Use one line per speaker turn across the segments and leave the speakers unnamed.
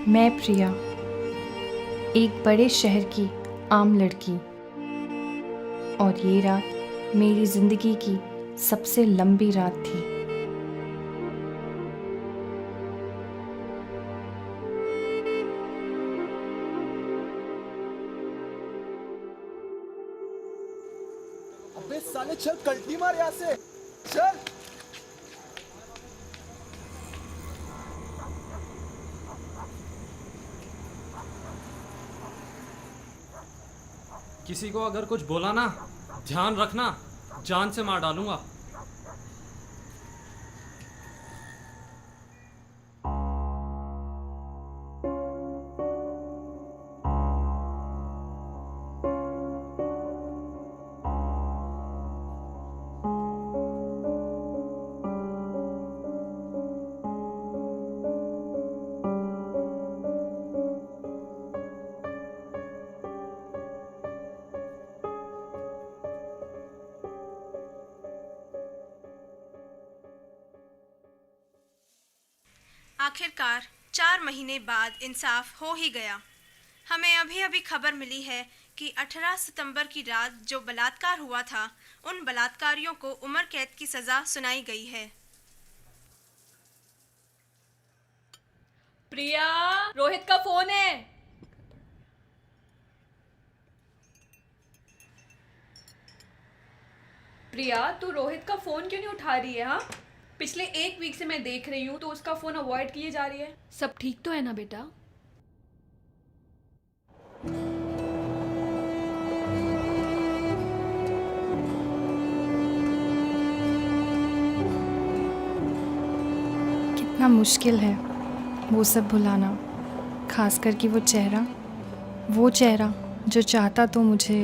मैं प्रिया, एक बड़े शहर की आम लड़की, और ये रात मेरी ज़िंदगी की सबसे लंबी रात थी।
अबे साले चल, कल्टी मार यहाँ से, चल।
किसी को अगर कुछ बोला ना, ध्यान रखना, जान से मार डालूंगा।
आखिरकार 4 महीने बाद इंसाफ हो ही गया। हमें अभी अभी खबर मिली है कि 18 सितंबर की रात जो बलात्कार हुआ था, उन बलात्कारियों को उम्र कैद की सज़ा सुनाई गई है।
प्रिया, रोहित का फोन है। प्रिया, तू रोहित का फोन क्यों नहीं उठा रही है? हाँ, पिछले 1 वीक से मैं देख रही हूँ तो उसका फोन अवॉइड किए जा रही है। सब ठीक तो है ना बेटा?
कितना मुश्किल है वो सब भुलाना, खास करके वो चेहरा जो चाहता तो मुझे।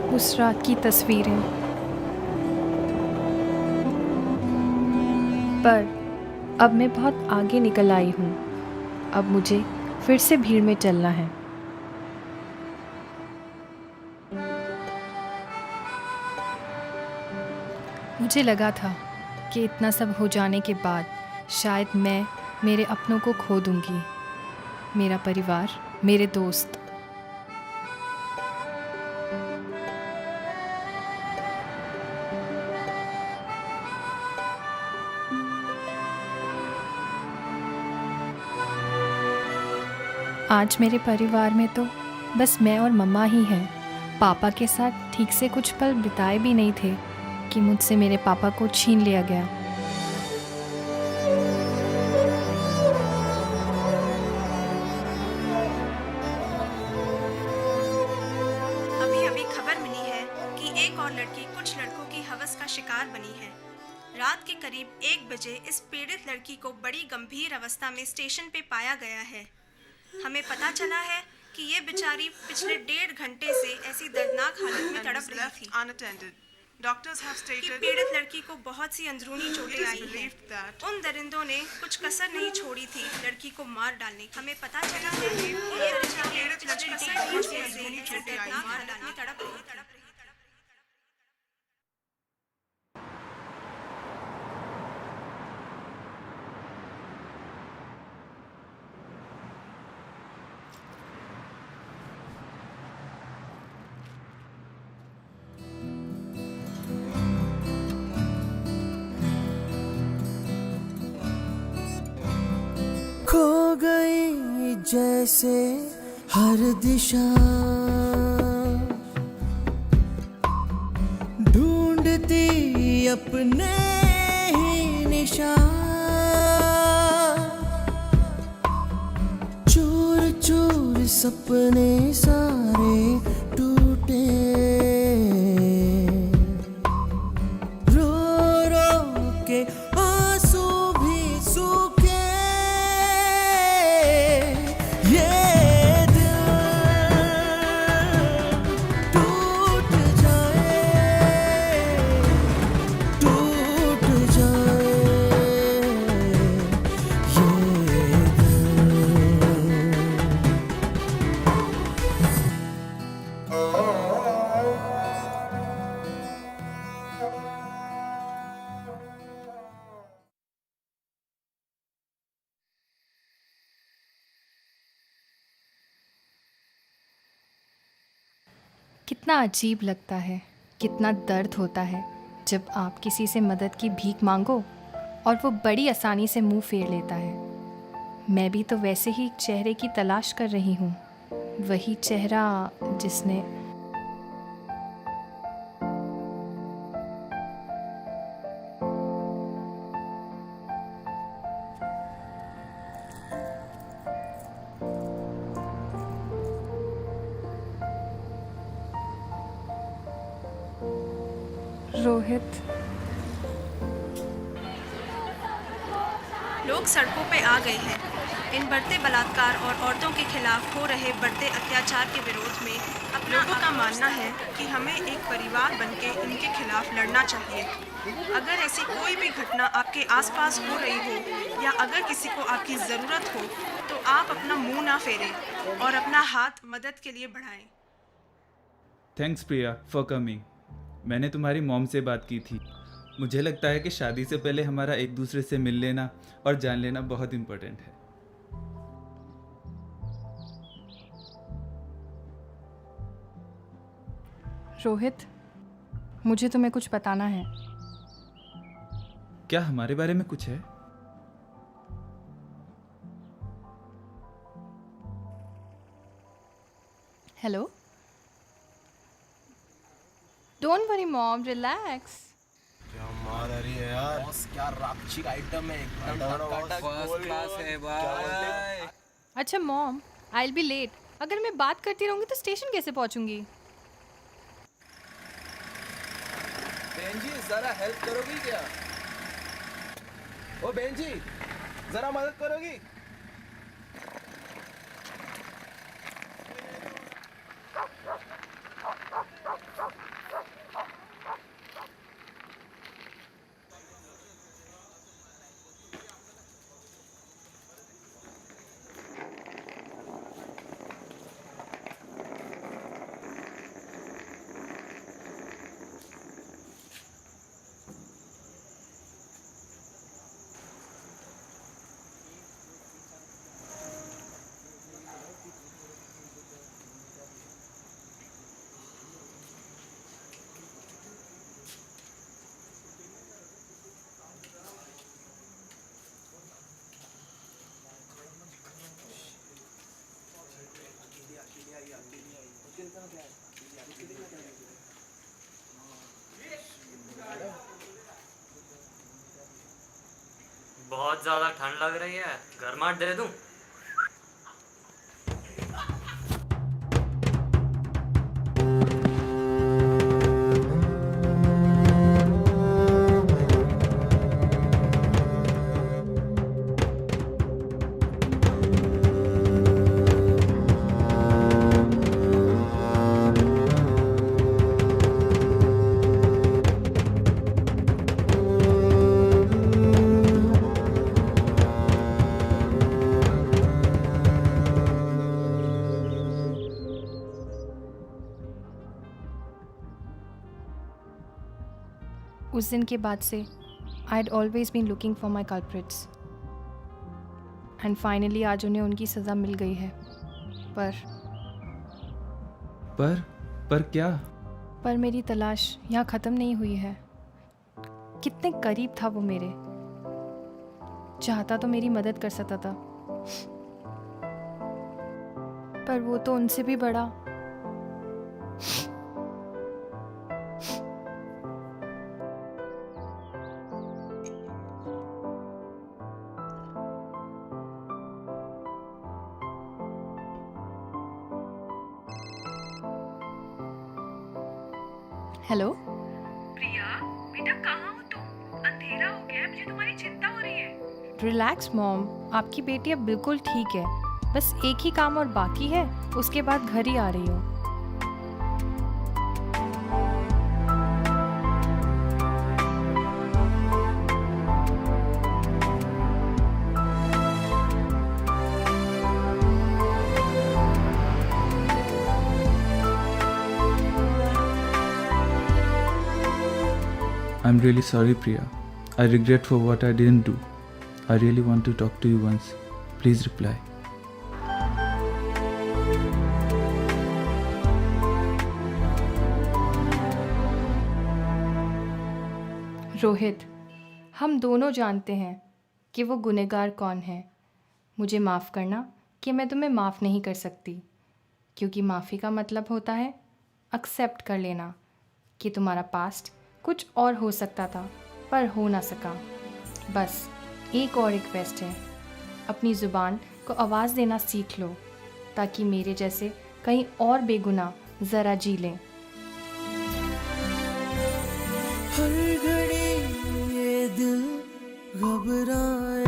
उस रात की तस्वीरें, पर अब मैं बहुत आगे निकल आई हूँ। अब मुझे फिर से भीड़ में चलना है। मुझे लगा था कि इतना सब हो जाने के बाद शायद मैं मेरे अपनों को खो दूंगी, मेरा परिवार, मेरे दोस्त। आज मेरे परिवार में तो बस मैं और मम्मा ही हैं। पापा के साथ ठीक से कुछ पल बिताए भी नहीं थे कि मुझसे मेरे पापा को छीन लिया गया।
अभी अभी खबर मिली है कि एक और लड़की कुछ लड़कों की हवस का शिकार बनी है। रात के करीब 1 बजे इस पीड़ित लड़की को बड़ी गंभीर अवस्था में स्टेशन पे पाया गया है। हमें पता चला है कि ये बेचारी पिछले 1.5 घंटे से ऐसी दर्दनाक हालत में तड़प रही थी कि पीड़ित लड़की को बहुत सी अंदरूनी चोटें आई हैं। उन दरिंदों ने कुछ कसर नहीं छोड़ी थी लड़की को मार डालने की। हमें पता चला है कि ये बेचारी पिछले कसर नहीं छोड़ी थी ऐसी दर्दनाक हालत में तड़प रही थी।
खो गई जैसे हर दिशा, ढूंढती अपने ही निशान, चूर चूर सपने सारे टूटे, रो रो के आंसू भी सूखे। ये दिल टूट जाए, टूट जाए, ये दिल।
कितना अजीब लगता है, कितना दर्द होता है जब आप किसी से मदद की भीख मांगो और वो बड़ी आसानी से मुंह फेर लेता है। मैं भी तो वैसे ही एक चेहरे की तलाश कर रही हूँ, वही चेहरा जिसने रोहित।
लोग सड़कों पे आ गए हैं। इन बढ़ते बलात्कार और औरतों के खिलाफ हो रहे बढ़ते अत्याचार के विरोध में अब लोगों का मानना है कि हमें एक परिवार बनके इनके खिलाफ लड़ना चाहिए। अगर ऐसी कोई भी घटना आपके आसपास हो रही हो या अगर किसी को आपकी ज़रूरत हो तो आप अपना मुंह ना फेरें और अपना हाथ मदद के लिए बढ़ाएं।
Thanks Priya for coming. मैंने तुम्हारी मॉम से बात की थी। मुझे लगता है कि शादी से पहले हमारा एक दूसरे से मिल लेना और जान लेना बहुत इम्पोर्टेंट है।
रोहित, मुझे तुम्हें कुछ बताना है।
क्या हमारे बारे में कुछ है?
Hello. Don't worry mom, relax.
क्या मार रही है यार? बॉस क्या रापचिक आइटम है, एकदम
फर्स्ट क्लास है भाई।
अच्छा mom, I will be late. अगर मैं बात करती रहूंगी तो स्टेशन कैसे पहुंचूंगी?
बहन जी जरा हेल्प करोगी क्या? ओ बहन जी जरा मदद करोगी?
बहुत ज़्यादा ठंड लग रही है, गर्माहट दे दूं?
उस दिन के बाद से I had always been looking for my culprits and finally आज उन्हें उनकी सज़ा मिल गई है।
पर क्या?
पर मेरी तलाश यहाँ ख़त्म नहीं हुई है। कितने करीब था वो मेरे, चाहता तो मेरी मदद कर सकता था, पर वो तो उनसे भी बड़ा। हेलो
प्रिया, बेटा कहाँ हो तुम? अंधेरा हो गया है, मुझे तुम्हारी चिंता हो रही है।
रिलैक्स मॉम, आपकी बेटी अब बिल्कुल ठीक है। बस एक ही काम और बाकी है, उसके बाद घर ही आ रही हूँ।
I'm really sorry Priya. I regret for what I didn't do. I really want to talk to you once. Please reply.
Rohit, हम दोनों जानते हैं कि वो गुनहगार कौन है। मुझे माफ़ करना कि मैं तुम्हें माफ़ नहीं कर सकती, क्योंकि माफ़ी का मतलब होता है एक्सेप्ट कर लेना कि तुम्हारा पास्ट कुछ और हो सकता था पर हो ना सका। बस एक और रिक्वेस्ट है, अपनी ज़ुबान को आवाज़ देना सीख लो ताकि मेरे जैसे कहीं और बेगुनाह ज़रा जी लें।
हर घड़ी ये दिल घबराए,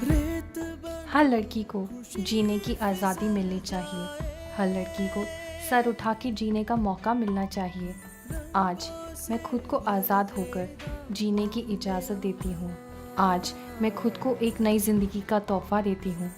रेत बन
हर लड़की को जीने की आज़ादी मिलनी चाहिए। हर लड़की को सर उठा के जीने का मौका मिलना चाहिए। आज मैं खुद को आज़ाद होकर जीने की इजाज़त देती हूँ। आज मैं खुद को एक नई ज़िंदगी का तोहफ़ा देती हूँ।